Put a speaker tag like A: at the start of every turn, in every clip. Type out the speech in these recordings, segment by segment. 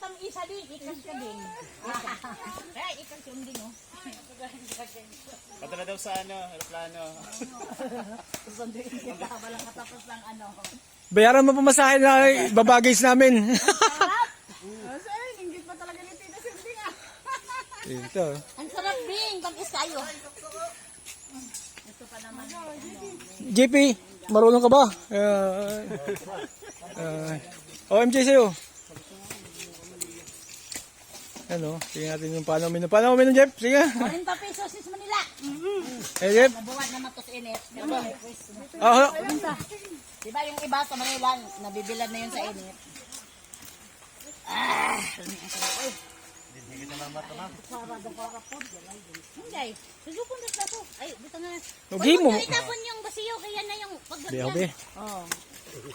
A: tam isa din, ikas ka din. Ay, ikas yung din, oh.
B: Padala daw sa aeroplano.
A: Susunduin kita, walang katapos ng ano.
C: Bayaran mo pamasahe na babagis namin.
A: Sir, hinggit pa talaga ni Tita Cindy nga.
C: Ito.
A: Ang sarap din, tamis kayo. Ito pa naman.
C: JP, marunong ka ba? OMG sa'yo. Ano, tingnan natin yung paano uminom. Paano uminom, Jeff? Sige.
A: 40 pesos is Manila.
C: Eh, Jeff.
A: Nabuwad na matos init.
C: Ah,
A: Diba yung iba sa Manila, nabibilad na yun sa init. Ah!
B: Hindi kita mamato na.
A: Hindi. Susukon na sa to. Ay, dito na.
C: Huwag mo.
A: Itapon yung basiyo, kaya na yung paglagyan.
C: Biyaw, be.
A: Oo.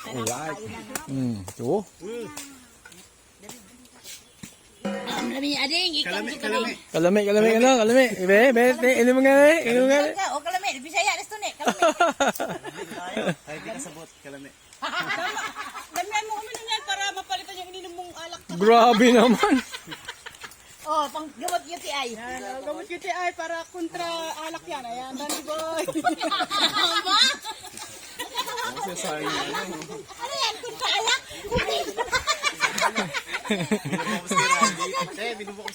C: Alright. Ito.
A: Lami niya, ading.
B: Kalami.
C: Kalami. Be, inom nga eh. Inom nga eh.
A: O, kalami. Bisaya, resto ni. Kalami.
B: Ay, di ka sabot. Kalami.
A: Damihan mo kami yan para mapalitan yung ininom mong alak.
C: Grabe naman.
A: Oh, pang gamot UTI.
D: Gamot UTI para kontra alak yan. Ayan, Danny Boy.
A: Mama?
B: Kasi sayang ano.
A: Ano yan? Kontra alak?
B: Binubukas ni Randy. Binubukas